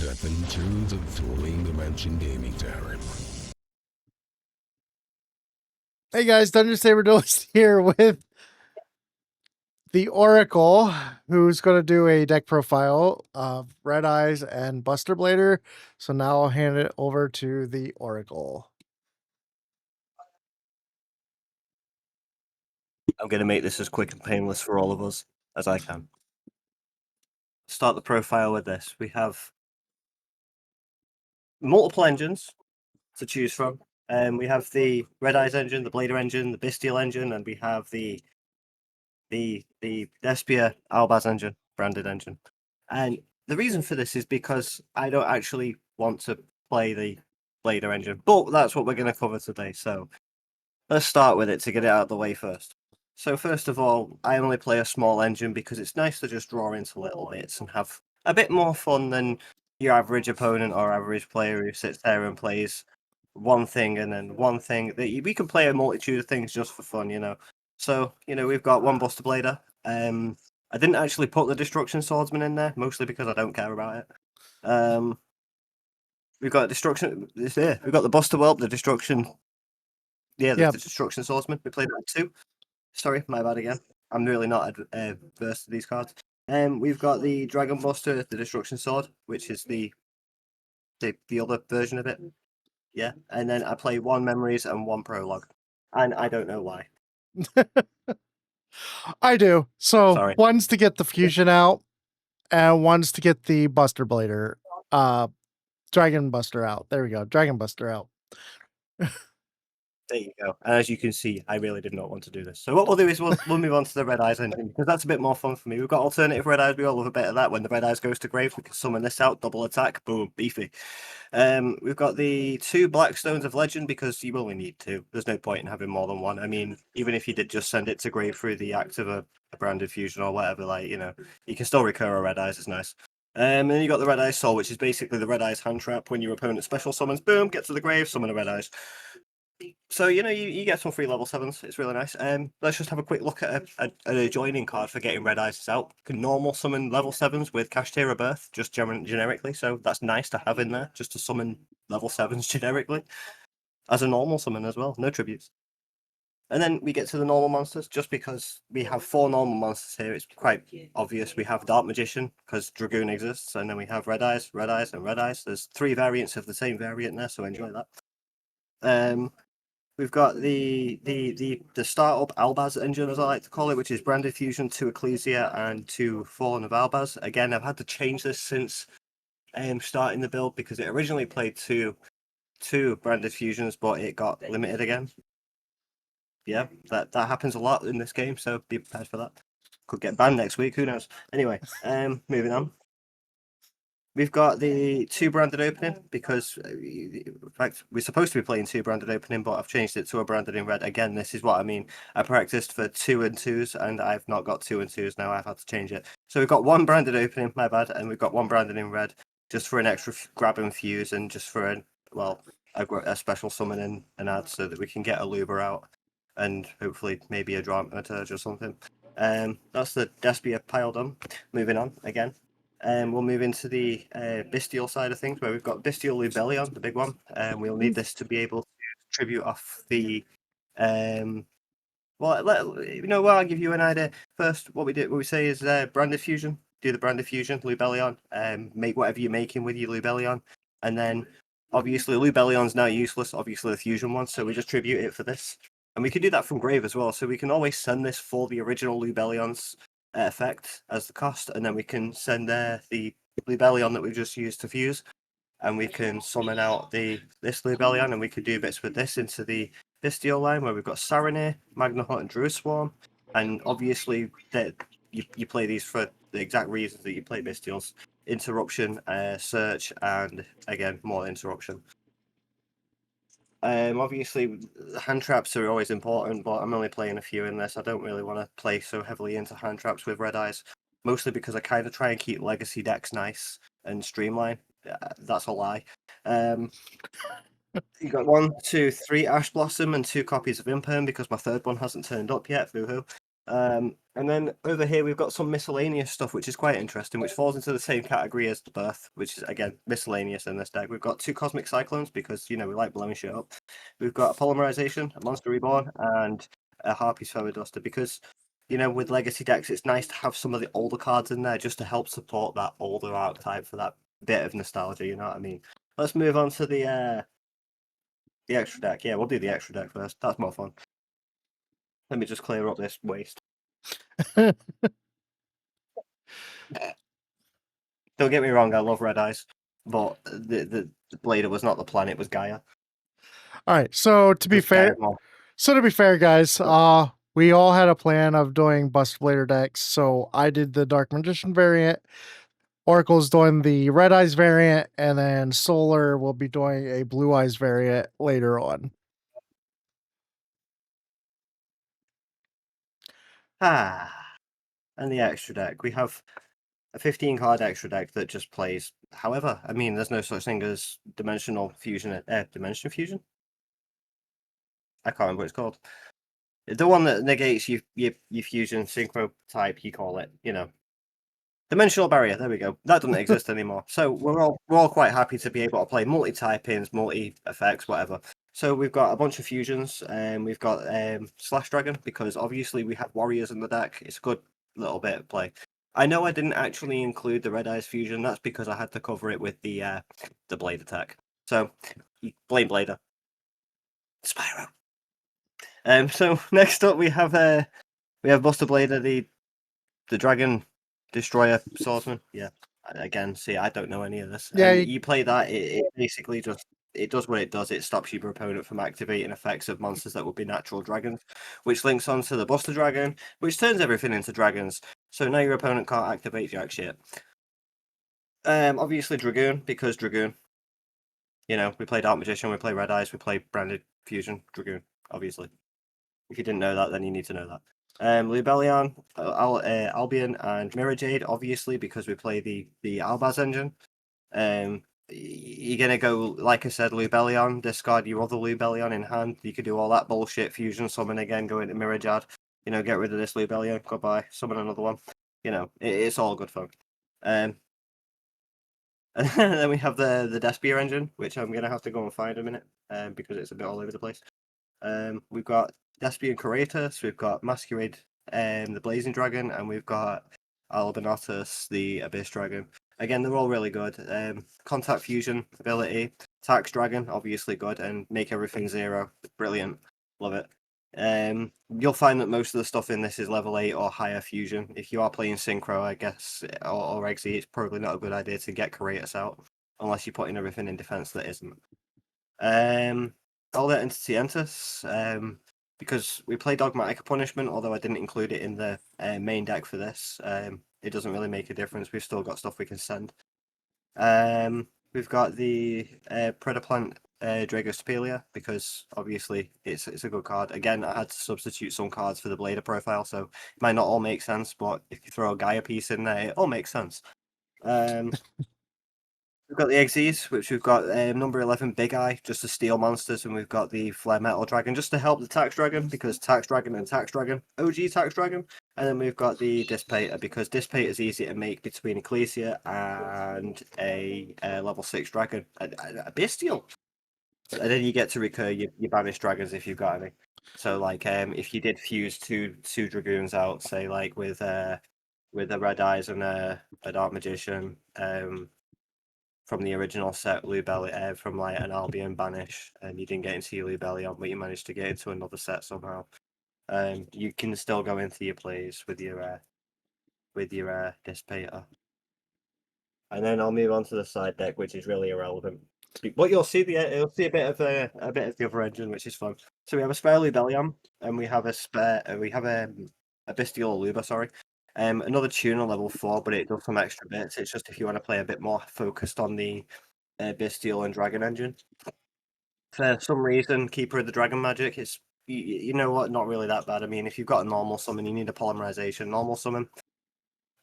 Step into the Dueling Dimension Gaming Tavern. Hey guys, Dungeon Saber Duelist here with the Oracle, who's going to do a deck profile of Red Eyes and Buster Blader. So now I'll hand it over to the Oracle. I'm going to make this as quick and painless for all of us as I can. Start the profile with this. We have multiple engines to choose from. We have the Red Eyes engine, the Blader engine, the Bestial engine, and we have the Despia Albaz engine, branded engine. And the reason for this is because I don't actually want to play the Blader engine, but that's what we're going to cover today. So let's start with it to get it out of the way first. So first of all, I only play a small engine because it's nice to just draw into little bits and have a bit more fun than your average opponent or average player who sits there and plays one thing and then one thing. We can play a multitude of things just for fun, you know. So, you know, we've got one Buster Blader. I didn't actually put the Destruction Swordsman in there, mostly because I don't care about it. We've got Destruction. We've got the Buster Whelp, the Destruction. Yeah, the Destruction Swordsman. We played that too. Sorry, my bad again. I'm really not versed to these cards. We've got the Dragon Buster, the Destruction Sword, which is the other version of it. Yeah, and then I play one Memories and one Prologue, and I don't know why. I do. So Sorry. one's to get the fusion out, and one's to get the Buster Blader, Dragon Buster out. There we go, Dragon Buster out. There you go. And as you can see, I really did not want to do this. So what we'll do is we'll move on to the Red Eyes engine, because that's a bit more fun for me. We've got alternative Red Eyes. We all love a bit of that. When the Red Eyes goes to grave, we can summon this out, double attack, boom, beefy. We've got the two Black Stones of Legend, because you only need two. There's no point in having more than one. I mean, even if you did just send it to grave through the act of a branded fusion or whatever, like, you know, you can still recur a Red Eyes. It's nice. And then you got the Red Eyes Soul, which is basically the Red Eyes hand trap. When your opponent special summons, boom, get to the grave, summon a Red Eyes. So, you know, you get some free level 7s. It's really nice. Let's just have a quick look at an adjoining card for getting Red Eyes out. You can normal summon level 7s with Kashtira Birth, just generically. So that's nice to have in there, just to summon level 7s generically. As a normal summon as well, no tributes. And then we get to the normal monsters, just because we have 4 normal monsters here. It's quite obvious. We have Dark Magician, because Dragoon exists. And then we have Red Eyes, Red Eyes, and Red Eyes. There's 3 variants of the same variant there, so enjoy that. We've got the startup Albaz engine, as I like to call it, which is Branded Fusion, 2 Ecclesia, and 2 Fallen of Albaz. Again, I've had to change this since starting the build, because it originally played two Branded Fusions, but it got limited again. Yeah, that happens a lot in this game, so be prepared for that. Could get banned next week, who knows? Anyway, moving on. We've got the 2 branded opening, because in fact we're supposed to be playing 2 branded opening, but I've changed it to a branded in red. Again, this is what I mean. I practiced for 2 and 2s, and I've not got 2 and 2s now. I've had to change it. So we've got 1 branded opening, my bad, and we've got 1 branded in red, just for an extra grab and fuse, and just for a special summon in an ad, so that we can get a Luber out, and hopefully maybe a Dramaturge or something. That's the Despia pile done. Moving on again. We'll move into the Bestial side of things, where we've got Bestial Lubellion, the big one. We'll need this to be able to tribute off the. I'll give you an idea. First, what we say is Branded Fusion. Do the Branded Fusion, Lubellion. Make whatever you're making with your Lubellion. And then, obviously, Lubellion's now useless, obviously the Fusion one, so we just tribute it for this. And we can do that from grave as well, so we can always send this for the original Lubellion's effect as the cost, and then we can send there the Lubellion that we've just used to fuse, and we can summon out this Lubellion, and we could do bits with this into the Bestial line, where we've got Saranir, Magnahunt, and Druid Swarm. And obviously that you play these for the exact reasons that you play Bestials: interruption, search, and again more interruption. Obviously, hand traps are always important, but I'm only playing a few in this. I don't really want to play so heavily into hand traps with Red Eyes, mostly because I kind of try and keep legacy decks nice and streamline. That's a lie. You got 1, 2, 3 Ash Blossom and 2 copies of Imperm, because my third one hasn't turned up yet. Boo-hoo. And then over here we've got some miscellaneous stuff, which is quite interesting, which falls into the same category as the Birth, which is again miscellaneous in this deck. We've got 2 Cosmic Cyclones because we like blowing shit up. We've got a Polymerization, a Monster Reborn, and a Harpy's Feather Duster because with Legacy decks it's nice to have some of the older cards in there just to help support that older archetype for that bit of nostalgia. You know what I mean? Let's move on to the extra deck. Yeah, we'll do the extra deck first. That's more fun. Let me just clear up this waste. Don't get me wrong, I love Red Eyes, but the Blader was not the plan; it was Gaia. All right. So to be Just fair, Gaia more. guys, we all had a plan of doing Buster Blader decks. So I did the Dark Magician variant. Oracle's doing the Red Eyes variant, and then Solar will be doing a Blue Eyes variant later on. And the extra deck. We have a 15-card extra deck that just plays. However, I mean, there's no such thing as Dimension Fusion. I can't remember what it's called. The one that negates your fusion synchro type, you call it. Dimensional barrier. There we go. That doesn't exist anymore. So we're all quite happy to be able to play multi-type-ins, multi-effects, whatever. So we've got a bunch of fusions, and we've got Slash Dragon because obviously we have warriors in the deck. It's a good little bit of play. I know I didn't actually include the Red Eyes fusion. That's because I had to cover it with the blade attack. So blame Blader. Spyro. So next up we have Buster Blader, the Dragon Destroyer Swordsman. Yeah. Again, see, I don't know any of this. Yeah, And you play that, it basically just it does what it does. It stops your opponent from activating effects of monsters that would be natural dragons, which links onto the Buster Dragon, which turns everything into dragons. So now your opponent can't activate jack shit. Obviously Dragoon, because Dragoon. We play Dark Magician, we play Red Eyes, we play Branded Fusion, Dragoon, obviously. If you didn't know that, then you need to know that. Lubellion, Albion, and Mirror Jade, obviously, because we play the Albaz engine. You're gonna go, like I said, Lubellion, discard your other Lubellion in hand. You could do all that bullshit, fusion, summon again, go into Mirror Jade, get rid of this Lubellion, goodbye, summon another one. It's all good fun. And then we have the Despia engine, which I'm gonna have to go and find in a minute, because it's a bit all over the place. We've got Despian Couratus, we've got Masquerade, the Blazing Dragon, and we've got Albinotus, the Abyss Dragon. Again, they're all really good. Contact Fusion ability, Tax Dragon, obviously good, and make everything 0. Brilliant. Love it. You'll find that most of the stuff in this is level 8 or higher fusion. If you are playing Synchro, I guess, or Exy, it's probably not a good idea to get Couratus out, unless you're putting everything in defense that isn't. All that entity enters, because we play Dogmatic Punishment, although I didn't include it in the main deck for this. It doesn't really make a difference. We've still got stuff we can send. We've got the Predaplant Dragostepelia, because obviously it's a good card. Again, I had to substitute some cards for the Blader profile, so it might not all make sense, but if you throw a Gaia piece in there, it all makes sense. We've got the Exes, which we've got number 11 Big Eye, just to steal monsters, and we've got the Flare Metal Dragon, just to help the Tax Dragon, because Tax Dragon and Tax Dragon, OG Tax Dragon. And then we've got the Dissipator, because Dissipator is easy to make between Ecclesia and a level 6 Dragon, a Bestial. And then you get to recur your banished dragons if you've got any. So, like, if you did fuse two Dragoons out, say, like, with the Red Eyes and a Dark Magician, from the original set, from like an Albion banish, and you didn't get into your Lubellion, but you managed to get into another set somehow. You can still go into your plays with your Dissipator. And then I'll move on to the side deck, which is really irrelevant. But you'll see a bit of the other engine, which is fun. So we have a spare Lubellion, and we have a Bestial Luba, sorry. Another tuner level 4, but it does some extra bits. It's just if you want to play a bit more focused on the Bestial and Dragon engine. For some reason, Keeper of the Dragon Magic is, you know what, not really that bad. I mean, if you've got a normal summon, you need a polymerization. Normal summon,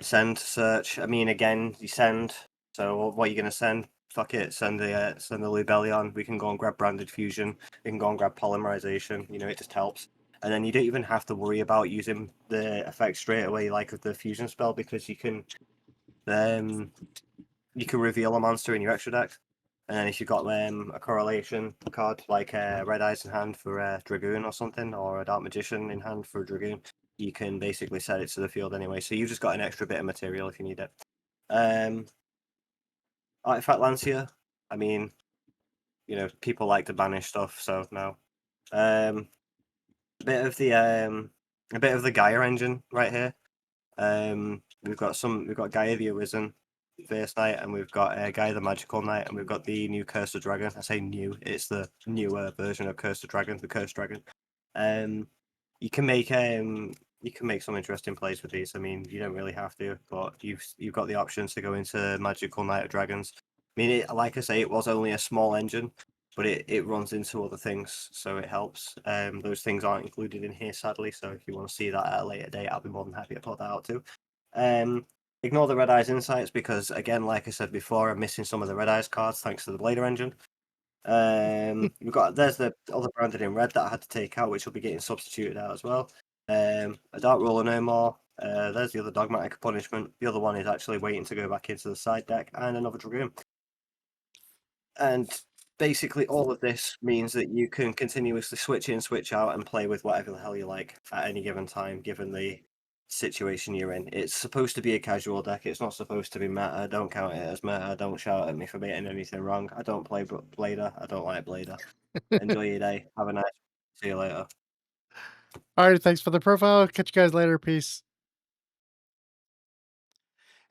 send, search. I mean, again, you send. So what are you going to send? Fuck it, send the Lubellion. We can go and grab Branded Fusion. We can go and grab polymerization. It just helps. and then you don't even have to worry about using the effect straight away like with the fusion spell, because you can reveal a monster in your extra deck, and then if you've got a correlation card like Red Eyes in hand for a Dragoon or something, or a Dark Magician in hand for a Dragoon, you can basically set it to the field anyway. So you've just got an extra bit of material if you need it. Artifact Lancia, I mean, people like to banish stuff, so no. A bit of the Gaia engine right here. We've got Gaia the Arisen First Knight, and we've got Gaia the Magical Knight, and we've got the new Curse of Dragon. I say new, it's the newer version of Curse of Dragon, the Cursed Dragon. You can make some interesting plays with these. I mean, you don't really have to, but you've got the options to go into Magical Knight of Dragons. I mean, like I say, it was only a small engine, but it runs into other things, so it helps. Those things aren't included in here, sadly. So if you want to see that at a later date, I'll be more than happy to put that out too. Ignore the Red Eyes Insights because, again, like I said before, I'm missing some of the Red Eyes cards thanks to the Blader engine. There's the other branded in red that I had to take out, which will be getting substituted out as well. A Dark Ruler no more. There's the other Dogmatic Punishment. The other one is actually waiting to go back into the side deck, and another Dragoon. And basically, all of this means that you can continuously switch in, switch out, and play with whatever the hell you like at any given time, given the situation you're in. It's supposed to be a casual deck. It's not supposed to be meta. Don't count it as meta. Don't shout at me for getting anything wrong. I don't play Blader. I don't like Blader. Enjoy your day. Have a nice. See you later. All right, thanks for the profile. Catch you guys later. Peace.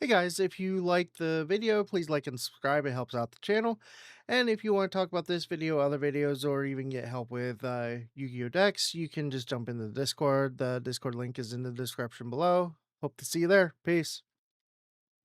Hey guys, if you liked the video, please like and subscribe. It helps out the channel. And if you want to talk about this video, other videos, or even get help with Yu-Gi-Oh decks, you can just jump into the Discord. The Discord link is in the description below. Hope to see you there. Peace.